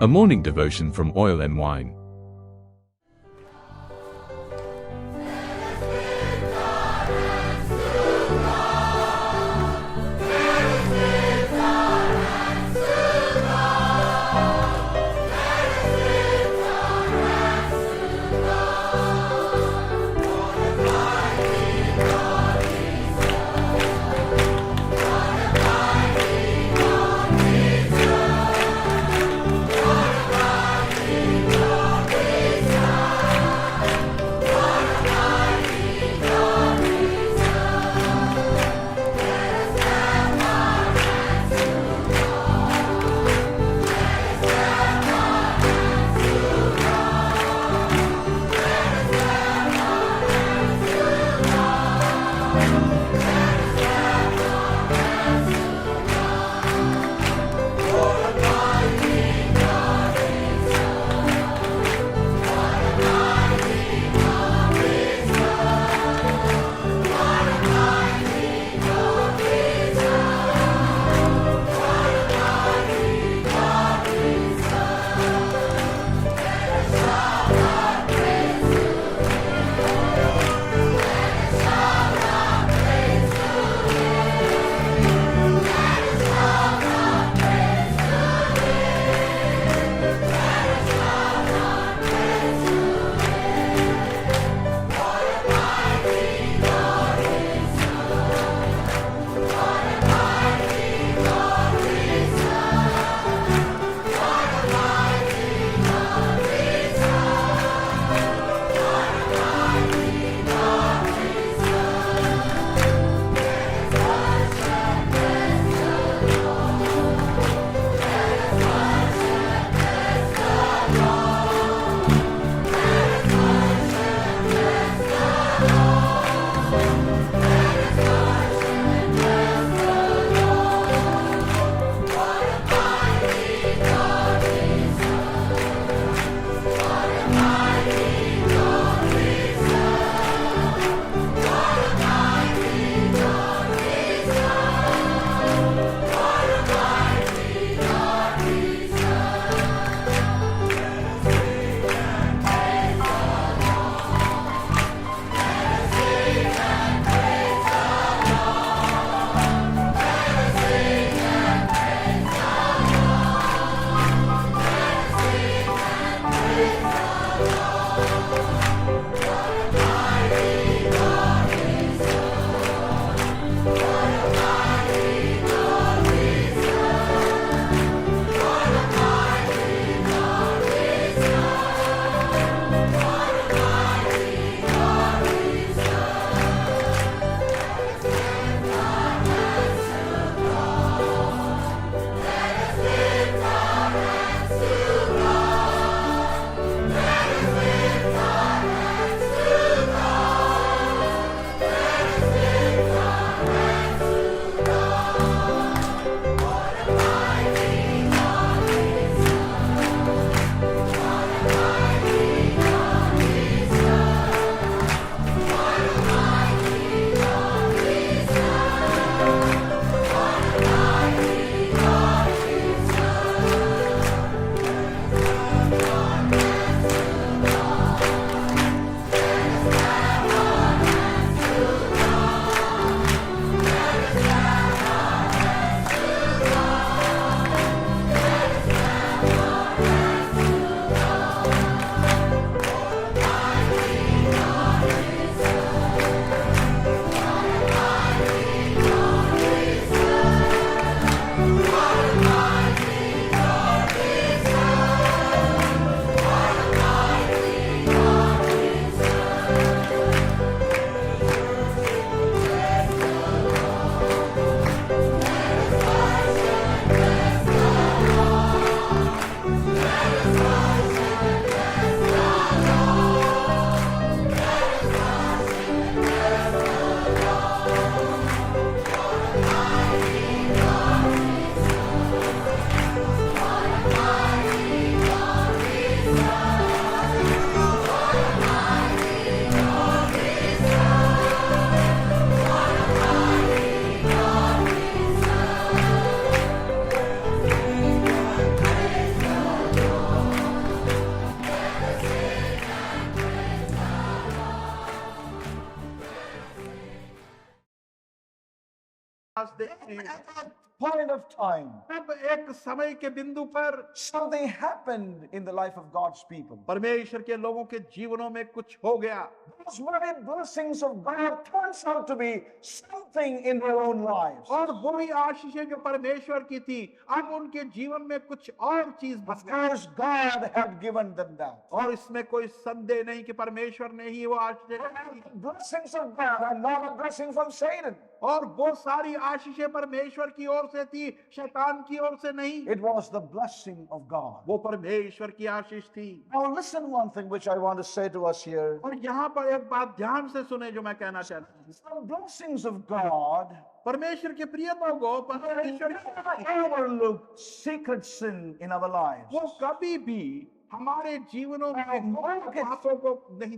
A morning devotion from Oil and Wine. पास देखते हैं। At that point of time, अब एक समय के बिंदु पर something happened in the life of God's people. परमेश्वर के लोगों के जीवनों में कुछ हो गया। Those very blessings of God turns out to be something in their own lives. और वही आशीषें जो परमेश्वर की थी, अब उनके जीवन में कुछ और चीज बन Of गई। course, God had given them that. और इसमें कोई संदेह नहीं कि परमेश्वर ने ही वो आशीषें दी। Blessings of God are not a blessing from Satan. और वो सारी आशीषें परमेश्वर की ओर से थी, शैतान की ओर से नहीं। It was the blessing of God. वो परमेश्वर की आशीष थी। Now listen one thing which I want to say to us here. और यहाँ पर एक बात ध्यान से सुने जो मैं कहना चाहता हूँ। The blessings of God परमेश्वर के प्रिय लोगों, परमेश्वर never overlook secret sin in our lives. वो कभी भी हमारे जीवनों में पापों को नहीं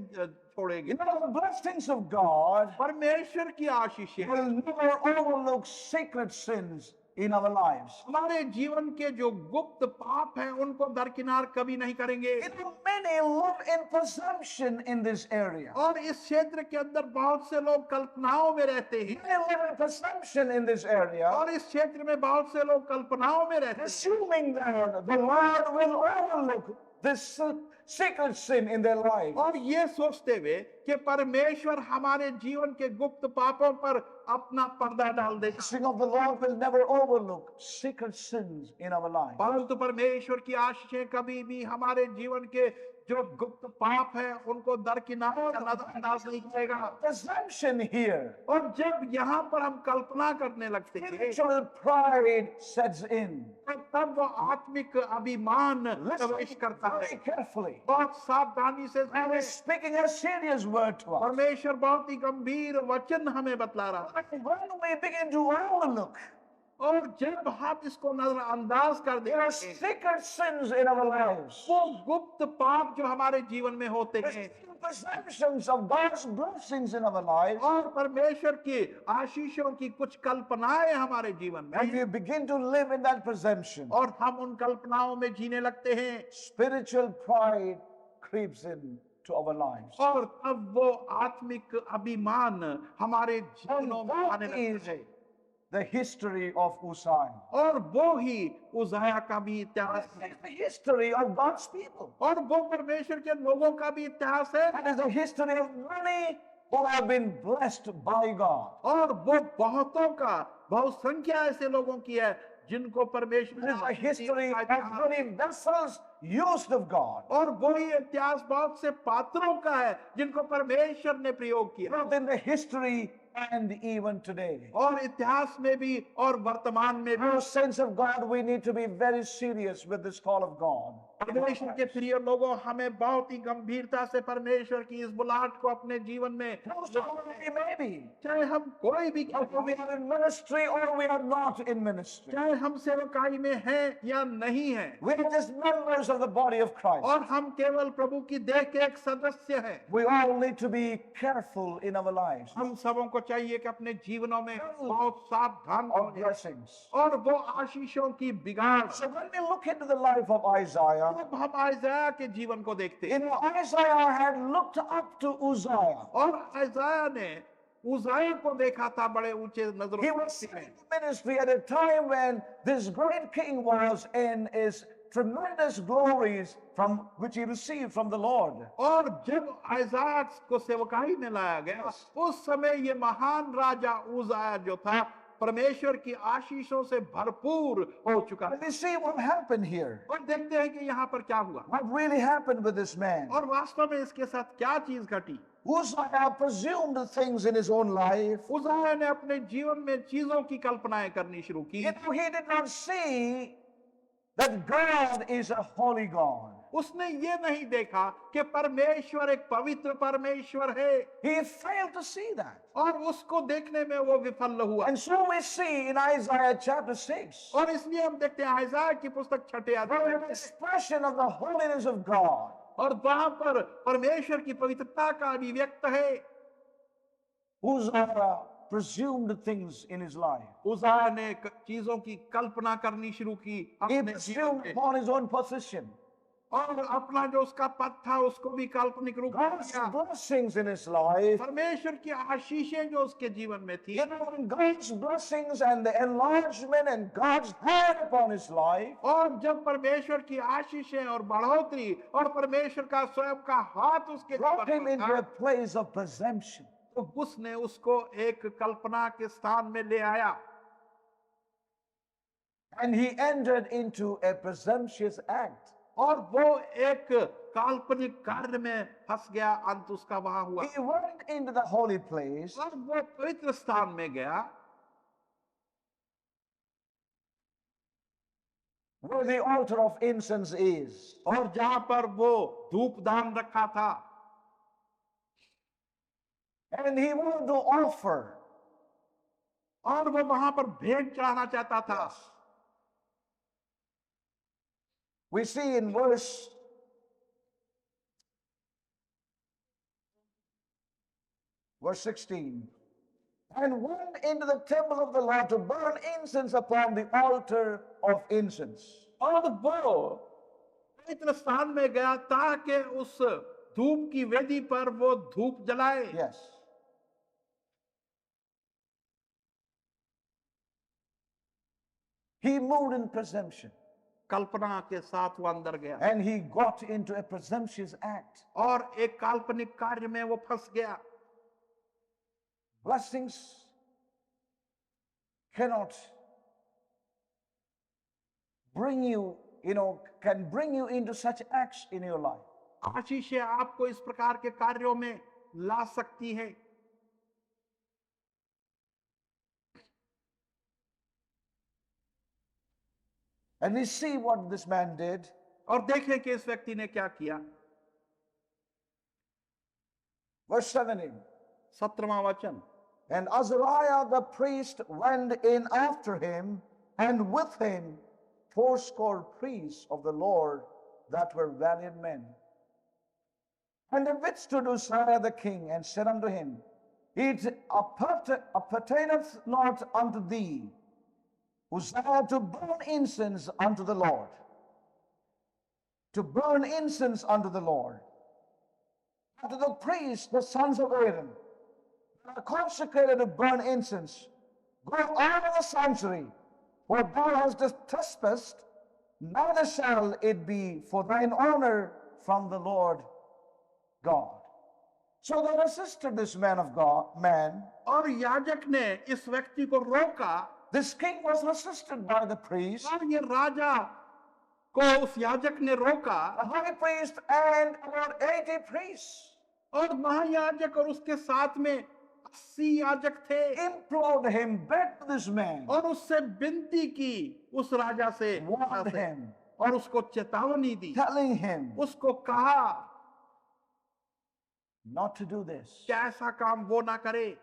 छोड़ेगी। You know, the blessings of God परमेश्वर की आशीषें will never overlook secret sins in our lives. हमारे जीवन के जो गुप्त पाप हैं उनको दरकिनार कभी नहीं करेंगे। You know, many live in presumption in this area. और इस क्षेत्र के अंदर बहुत से लोग कल्पनाओं में रहते हैं। Many live in presumption in this area, और इस क्षेत्र में बहुत से लोग कल्पनाओं में रहते हैं, assuming that the Lord will overlook this secret sin in their life. और ये सोचते हुए कि परमेश्वर हमारे जीवन के गुप्त पापों पर अपना पर्दा डाल देगा। Blessing of the Lord will never overlook secret sins in our life. परंतु परमेश्वर की आशीषें कभी भी हमारे जीवन के जो गुप्त पाप है उनको दरकिनार नजरअंदाज नहीं करेगा। Presumption here, और जब यहाँ पर हम कल्पना करने लगते हैं spiritual pride sets in. तब वो आत्मिक अभिमान प्रवेश करता Very है। carefully. बहुत सावधानी से And सुने। he's speaking a serious word to us. परमेश्वर बहुत ही गंभीर वचन हमें बतला रहा है। When we begin to overlook, और जब हम इसको नजरअंदाज कर there are देंगे, secret sins in our lives. वो गुप्त पाप जो हमारे जीवन में होते हैं Presumptions of God's blessings in our lives. और परमेश्वर की आशीषों की कुछ कल्पनाएं हमारे जीवन And में, we begin to live in that presumption. और हम उन कल्पनाओं में जीने लगते हैं, Spiritual pride creeps in to our lives. और तब वो आत्मिक अभिमान हमारे जीवनों में आने That लगता is है। the history of Uzziah. और वो ही उज़ाया का भी इतिहास है, It's the history of God's people. और वो परमेश्वर के लोगों का भी इतिहास है, That is the history of many who have been blessed by God. और वो बहुतों का बहुसंख्या ऐसे लोगों की है जिनको परमेश्वर It is ने a history आशीष of दिया है। many vessels used of God. और वही इतिहास बहुत से पात्रों का है जिनको परमेश्वर ने प्रयोग किया, Both in the history and even today. और इतिहास में भी और वर्तमान में भी। Our sense of God, we need to be very serious with this call of God. परमेश्वर के प्रिय लोगों, हमें बहुत ही गंभीरता से परमेश्वर की इस बुलाहट को अपने जीवन में, We may be. चाहे हम कोई भी, Whether we are in ministry or we are not in ministry. चाहे हम सेवकाई में हैं या नहीं हैं, We are just members of the body of Christ. और हम केवल प्रभु की देह के एक सदस्य हैं। We all need to be careful in our lives हम सबों को चाहिए कि अपने जीवनों में बहुत सावधान of रहें blessings. और वो आशीषों की बिगाड़। So when we look into the life of Isaiah, अब हम आइज़ाया के जीवन को देखते हैं, you know, Isaiah had looked up to Uzziah. और आइज़ाया ने उज़ाया को देखा था बड़े ऊंचे नजरों He was से। in ministry at a time when this great king was in his tremendous glories from which he received from the Lord. और जब आइज़ाया को सेवकाई में लाया गया, उस समय ये महान राजा उज़ाया जो था परमेश्वर की आशीषों से भरपूर हो चुका And है। we see what happened here. और देखते हैं कि यहाँ पर क्या हुआ, What really happened with this man? और वास्तव में इसके साथ क्या चीज घटी। Uzziah presumed things in his own life. उज़ाया ने अपने जीवन में चीजों की कल्पनाएं करनी शुरू की। You know, he did not see that God is a holy God. उसने ये नहीं देखा कि परमेश्वर एक पवित्र परमेश्वर है, He failed to see that. और उसको देखने में वो विफल हुआ। And so we see in Isaiah chapter 6, और इसलिए हम देखते हैं आइज़ाया की पुस्तक 6 अध्याय an में, expression of the holiness of God. और वहां पर परमेश्वर की पवित्रता का अभिव्यक्त है। Uzziah presumed things in his life. उज़ाया ने चीजों की कल्पना करनी शुरू की He अपने जीवन presumed में, upon his own position. और अपना जो उसका पद था उसको भी काल्पनिक रूप में God's दिया। blessings in his life, परमेश्वर की आशीषें जो उसके जीवन में थी, when God's blessings and the enlargement and God's hand upon his life, और जब परमेश्वर की आशीषें और बढ़ोतरी और परमेश्वर का स्वयं का हाथ उसके brought जीवन him में into था, a place of presumption. तो उसने उसको एक कल्पना के स्थान में ले आया And he entered into a presumptuous act. और वो एक काल्पनिक कार्य में फंस गया। अंत उसका वहां हुआ He went into the holy place और वो पवित्र स्थान में गया where the altar of incense is. और जहां पर वो धूपदान रखा था And he wanted to offer. और वो वहां पर भेंट चढ़ाना चाहता था। We see in verse 16. And went into the temple of the Lord to burn incense upon the altar of incense. और वो पवित्र स्थान में गया ताकि उस धूप की वेदी पर वो धूप जलाए। Yes. He moved in presumption. कल्पना के साथ वो अंदर गया And he got into a presumptuous act. और एक काल्पनिक कार्य में वो फंस गया। Blessings cannot bring you, can bring you into such acts in your life. आशीषें आपको इस प्रकार के कार्यों में ला सकती है। And we see what this man did. और देखें कि इस व्यक्ति ने क्या किया। Verse 17. 17वां वचन। And Azariah the priest went in after him, and with him 80 priests of the Lord that were valiant men. And they withstood Uzziah the king, and said unto him, It appertaineth not unto thee, Uzziah, to burn incense unto the Lord. To burn incense unto the Lord. Unto the priests, the sons of Aaron, are consecrated to burn incense. Go out of the sanctuary, for thou hast trespassed, neither shall it be for thine honor from the Lord God. So they resisted this man of God, और याजक ने इस व्यक्ति को रोका। This king was resisted by the priest, और ये राजा को उस याजक ने रोका the high priest, and about 80 priests. और महायाजक और उसके साथ में 80 याजक थे। Implored him, begged this man, और उससे विनती की उस राजा से warned him, और उसको चेतावनी दी, telling him उसको कहा not to do this. कि ऐसा काम वो ना करे।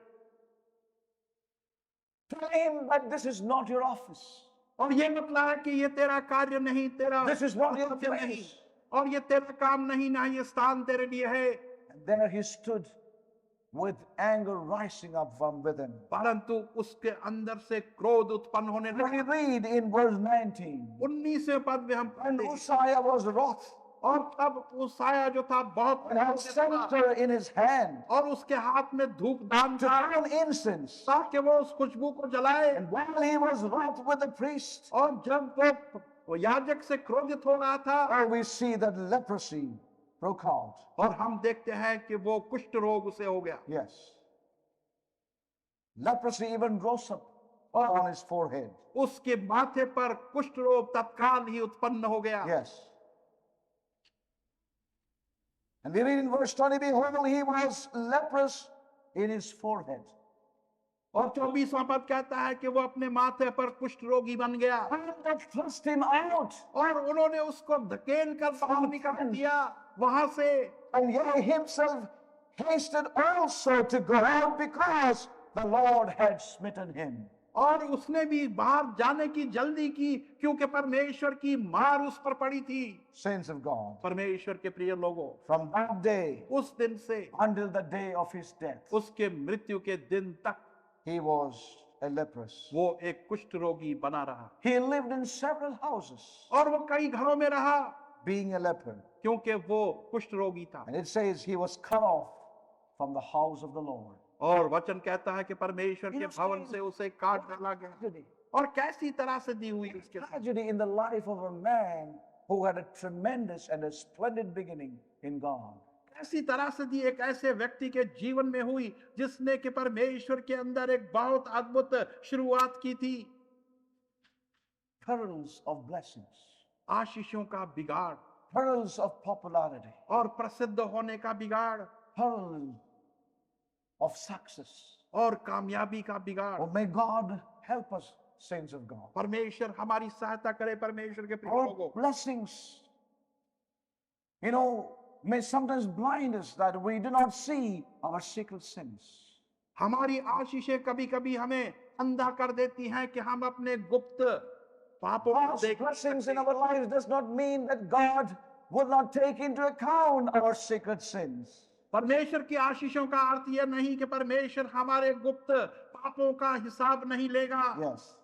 Tell him that this is not your office. और ये मतलब है कि ये तेरा कार्य नहीं, तेरा This is not your कर्तव्य नहीं, place. और ये तेरा काम नहीं, ना ये स्थान तेरे लिए है। And there he stood with anger rising up from within. परंतु उसके अंदर से क्रोध उत्पन्न होने When we लगा। read in verse 19, 19वें पद में हम and पढ़ते हैं, Uzziah was wroth और तब उसाया जो था बहुत and had क्रोधित था, censer in his hand और उसके हाथ में धूपदान to था burn incense. ताकि वो उस खुशबू को जलाए। And while he was wroth with the priest, और जब वो याजक से क्रोधित हो रहा था, we see that leprosy broke out. और हम देखते हैं कि वो कुष्ठ रोग उसे हो गया। Yes. Leprosy even rose up on his forehead. उसके माथे पर कुष्ठ रोग तत्काल ही उत्पन्न हो गया। Yes. And we read in verse 20, behold, he was leprous in his forehead. और 24वां पद कहता है कि वो अपने माथे पर कुष्ठ रोगी बन गया, And they thrust him out. और उन्होंने उसको धकेल कर बाहर निकाल दिया वहां से। And he himself hasted also to go out because the Lord had smitten him. और उसने भी बाहर जाने की जल्दी की क्योंकि परमेश्वर की मार उस पर पड़ी थी। Saints of God, परमेश्वर के प्रिय लोगों, from that day उस दिन से until the day of his death, उसके मृत्यु के दिन तक he was a leprous. वो एक कुष्ठ रोगी बना रहा, He lived in several houses. और वो कई घरों में रहा। being a leper. क्योंकि वो कुष्ठ रोगी था। And it says he was cut off from the house of the Lord. और वचन कहता है कि परमेश्वर के You know, भवन से उसे काट डाला गया। Tragedy. और कैसी तरह से दी हुई उसके साथ। Tragedy in the life of a man who had a tremendous and a splendid beginning in God. ऐसी तरह से दी एक ऐसे व्यक्ति के जीवन में हुई जिसने कि परमेश्वर के अंदर एक बहुत अद्भुत शुरुआत की थी। Pearls of blessings, आशीषों का बिगाड़ pearls of popularity, और प्रसिद्ध होने का बिगाड़ pearls of success. और कामयाबी का बिगाड़। Oh, may God help us, saints of God. परमेश्वर हमारी सहायता करे, परमेश्वर के प्रिय लोगों। Our blessings, you know, may sometimes blind us that we do not see our secret sins. हमारी आशीषें कभी कभी हमें अंधा कर देती हैं कि हम अपने गुप्त पापों को God's देख नहीं blessings in सकते। our lives does not mean that God will not take into account our secret sins. परमेश्वर की आशीषों का अर्थ यह नहीं कि परमेश्वर हमारे गुप्त पापों का हिसाब नहीं लेगा। Yes.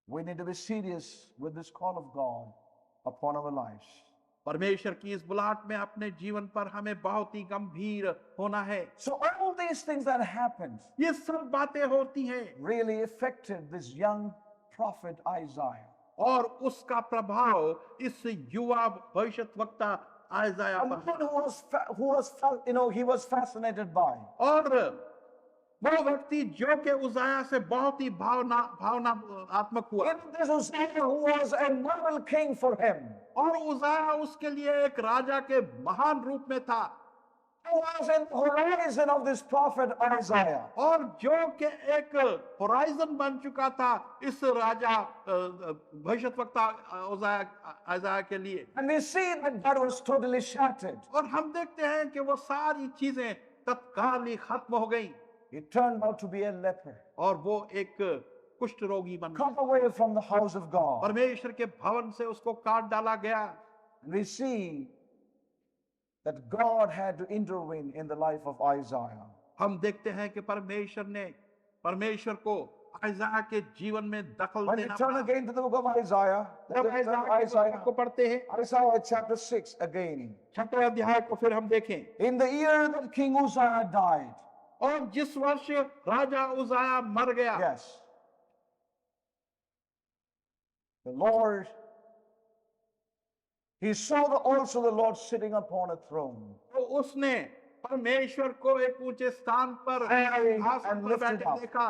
We need to be serious with this call of God upon our lives. परमेश्वर की इस बुलाहट में अपने जीवन पर हमें बहुत ही गंभीर होना है। So all these things that happened ये सब बातें होती हैं really affected this young prophet Isaiah. और उसका प्रभाव इस युवा भविष्यद्वक्ता आयजाया A पर man he was fascinated by. और वो व्यक्ति जो के उजाया से बहुत ही भावनात्मक हुआ। This Uzziah who was a model king for him. और उजाया उसके लिए एक राजा के महान रूप में था। He was in the horizon of this prophet Isaiah. और जो के एक होराइजन बन चुका था इस राजा भविष्यद्वक्ता आयजाया के लिए। And we see that God was totally shattered. और हम देखते हैं कि वो सारी चीजें तत्काल ही खत्म हो गई He turned out to be a leper. और वो एक कुष्ठ रोगी बन गया। Cut away from the house of God. परमेश्वर के भवन से उसको काट डाला गया। And we see that God had to intervene in the life of Isaiah. हम देखते हैं कि परमेश्वर को आयजाया के जीवन में दखल When we देना turn पड़ा। again to the book of Isaiah, जब let's turn to आयजाया Isaiah, को पढ़ते हैं Isaiah chapter 6 again. 6वें अध्याय को फिर हम देखें। In the year that King Uzziah died, और जिस वर्ष राजा उजाया मर गया, yes, the Lord, he saw also the Lord sitting upon a throne. तो उसने परमेश्वर को एक ऊंचे स्थान पर सिंहासन and पर lifted बैठे up. देखा।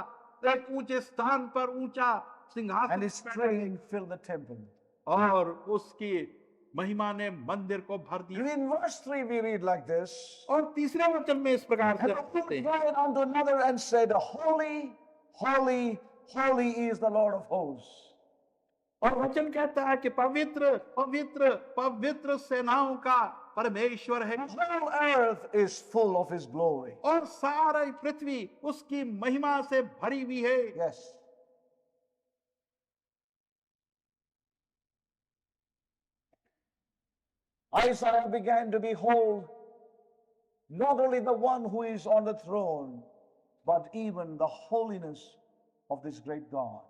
एक ऊंचे स्थान पर ऊंचा सिंहासन And his पर बैठे train filled the temple. और उसकी महिमा ने मंदिर को भर And दिया। in verse 3 we read like this. और तीसरे वचन में इस प्रकार से And हम one पढ़ते हैं, cried unto another and said, Holy, holy, holy is the Lord of hosts. और वचन कहता है कि पवित्र पवित्र पवित्र सेनाओं का परमेश्वर है The whole earth is full of his glory. और सारी पृथ्वी उसकी महिमा से भरी हुई है। Yes. Isaiah began to behold not only the one who is on the throne, but even the holiness of this great God.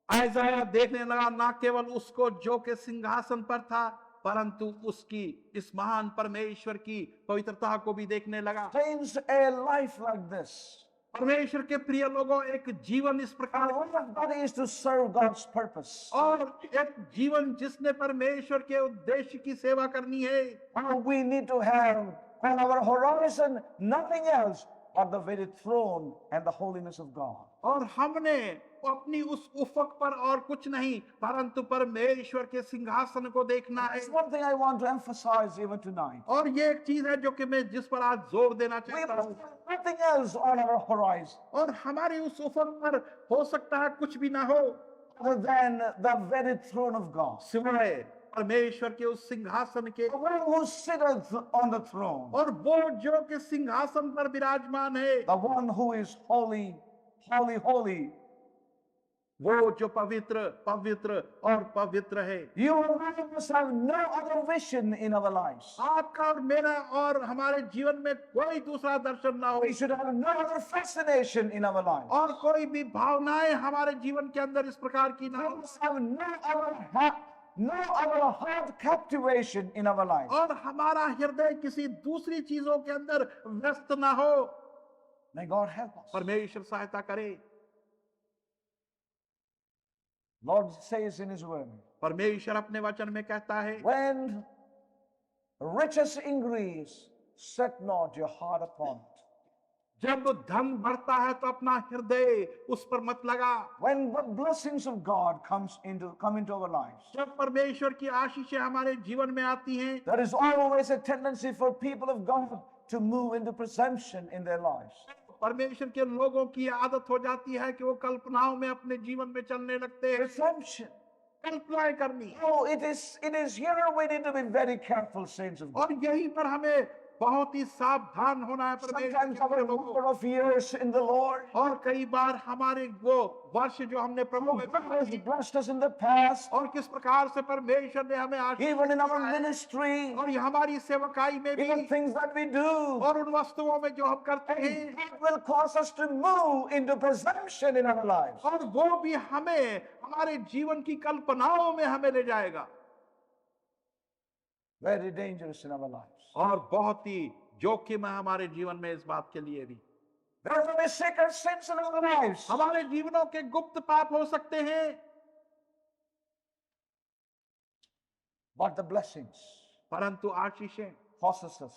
आयजाया देखने लगा ना केवल उसको जो के सिंहासन पर था परंतु उसकी इस महान परमेश्वर की पवित्रता को भी देखने लगा। Saints, a life like this, परमेश्वर के प्रिय लोगों, एक जीवन इस प्रकार and one of that is to serve God's purpose. और एक जीवन जिसने परमेश्वर के उद्देश्य की सेवा करनी है। And we need to have on our horizon nothing else but the very throne and the holiness of God. और हमने अपनी उस उफक पर और कुछ नहीं परंतु परमेश्वर के सिंहासन को देखना है। That's one thing I want to emphasize even tonight. और ये एक चीज है जो कि मैं जिस पर आज जोर देना We चाहता must हूँ। have nothing else on our horizon और हमारी उस उफक पर हो सकता है कुछ भी ना हो other than the very throne of God. सिवाय परमेश्वर के उस सिंहासन के। The one who sitteth on the throne, और वो जो कि सिंहासन पर विराजमान है, the one who is holy, holy, holy. वो जो पवित्र पवित्र और पवित्र है। You and I must have no other vision in our lives. आपका और मेरा और हमारे जीवन में कोई दूसरा दर्शन ना हो We should have no other fascination in our lives. और कोई भी भावनाएं हमारे जीवन के अंदर इस प्रकार की ना We हो। must have no other no other heart captivation in our lives. और हमारा हृदय किसी दूसरी चीजों के अंदर व्यस्त ना हो। May God help us. परमेश्वर सहायता करे। Lord says in His word, परमेश्वर अपने वचन में कहता है, when riches increase, set not your heart upon it. जब धन बढ़ता है तो अपना हृदय उस पर मत लगा। When the blessings of God come into our lives, जब परमेश्वर की आशीषें हमारे जीवन में आती हैं, there is always a tendency for people of God to move into presumption in their lives. परमेश्वर के लोगों की आदत हो जाती है कि वो कल्पनाओं में अपने जीवन में चलने लगते हैं। Presumption. कल्पनाएं करनी। Oh, it is here we need to be very careful, saints of God. और यहीं पर हमें बहुत ही सावधान होना है Sometimes परमेश्वर के our लोगों। number of years in the Lord, और कई बार हमारे वो वर्ष जो हमने प्रभु में God has blessed us in the past, और किस प्रकार से परमेश्वर ने हमें आशीष even in our दिया है। ministry, और ये हमारी सेवकाई में भी even things that we do. और उन वस्तुओं में जो हम करते हैं, It will cause us to move into presumption in our lives. और वो भी हमें हमारे जीवन की कल्पनाओं में हमें ले जाएगा। Very dangerous in our lives. और बहुत ही जोखिम है हमारे जीवन में इस बात के लिए भी। There will be secret sins in our lives. हमारे जीवनों के गुप्त पाप हो सकते हैं, But the blessings परंतु आशीषें causes us,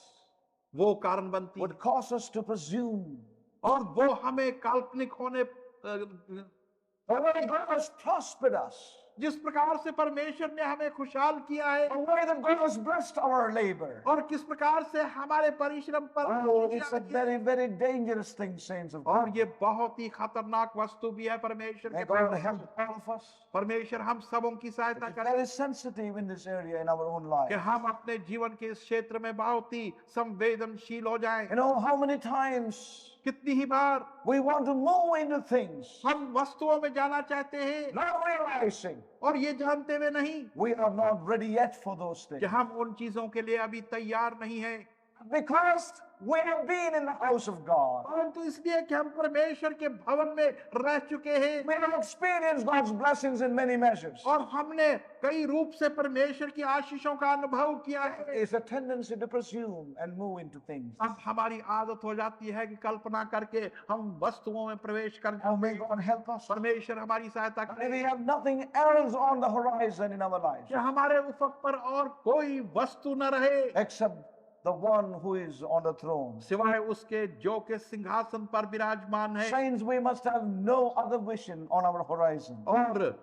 वो कारण बनती would cause us to presume. और वो हमें काल्पनिक होने The way God has prospered us, जिस प्रकार से परमेश्वर ने हमें खुशहाल किया है the way that God has blessed our labor. और किस प्रकार से हमारे परिश्रम पर Oh, it's a very, very dangerous thing, saints of God. और ये बहुत ही खतरनाक वस्तु भी है परमेश्वर May के God pass. help all of us. परमेश्र हम सबों की सहायता It's करे very sensitive in this area in our own कि life. हम अपने जीवन के इस क्षेत्र में बहुत ही संवेदनशील हो जाएं। You know how many times कितनी ही बार we want to move into things, हम वस्तुओं में जाना चाहते हैं not realizing और ये जानते हुए नहीं we are not ready yet for those things. कि हम उन चीजों के लिए अभी तैयार नहीं हैं। Because we have been in the house of God. परंतु इसलिए कि हम परमेश्वर के भवन में रह चुके हैं We have experienced God's blessings in many measures. और हमने कई रूप से परमेश्वर की आशीषों का अनुभव किया है। It's a tendency to presume and move into things. अब हमारी आदत हो जाती है कि कल्पना करके हम वस्तुओं में प्रवेश कर Oh, may जाते हैं। God help us. परमेश्वर हमारी सहायता And if we करे have nothing else on the horizon in our lives कि हमारे उफक पर और कोई वस्तु न रहे except the one who is on the throne. सिवाय उसके जो के सिंहासन पर विराजमान है। Saints, we must have no other vision on our horizon. और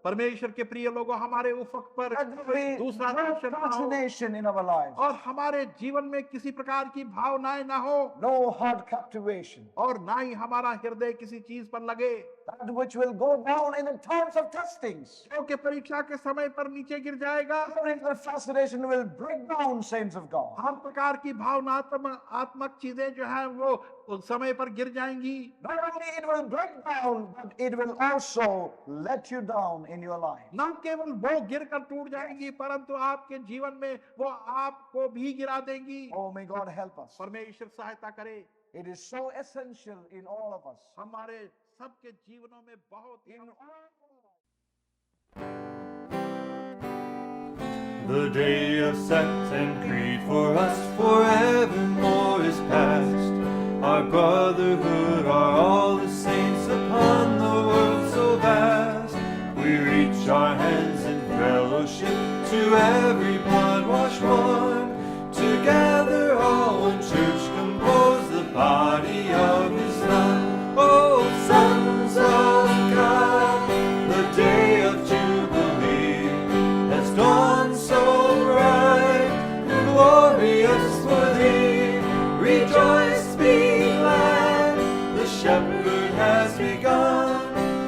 परमेश्वर के प्रिय लोगों, हमारे उफक पर That there कोई be दूसरा no दर्शन ना हो fascination in our lives, और हमारे जीवन में किसी प्रकार की भावनाएं ना हो no heart captivation, और ना ही हमारा हृदय किसी चीज पर लगे that which will go down in the times of testings. जो कि परीक्षा के समय पर नीचे गिर जाएगा। Every fascination will break down, saints of God. हर प्रकार की भावनात्मक चीजें जो है वो उस समय पर गिर जाएंगी। Not only it will break down, but it will also let you down in your life. न केवल वो गिर कर टूट जाएंगी परंतु आपके जीवन में वो आपको भी गिरा देंगी। Oh, may God help us. परमेश्वर सहायता करे। It is so essential in all of us. हमारे सबके जीवनों में बहुत The day of sect and creed for us forevermore is past. Our brotherhood are all the saints upon the world so vast. We reach our hands in fellowship to every blood-washed one. Together all one church compose the body of His Son. Oh, sons of God, the day of Jubilee has dawned so bright and glorious for thee. Rejoice, be glad, the shepherd has begun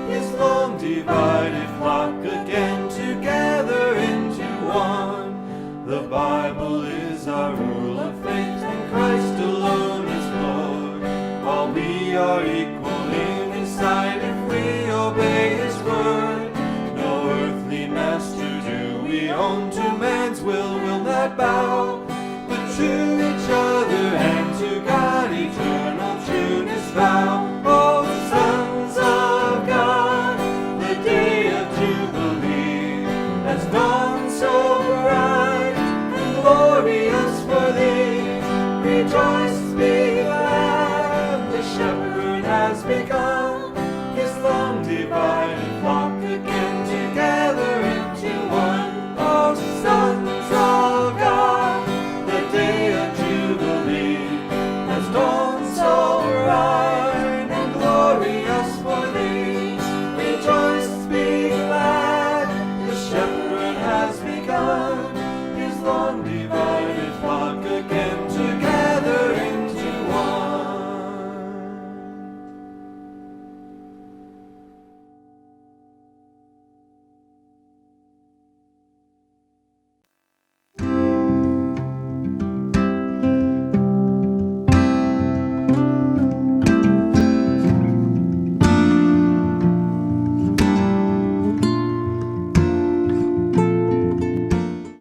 his long divided flock again together into one. The Bible is our rule of faith and Christ alone is Lord. While we are equal in His sight if we obey His word, no earthly master do we own. To man's will not bow, but to each other and to God eternal trueness vow. Oh, sons of God, the day of Jubilee has dawned.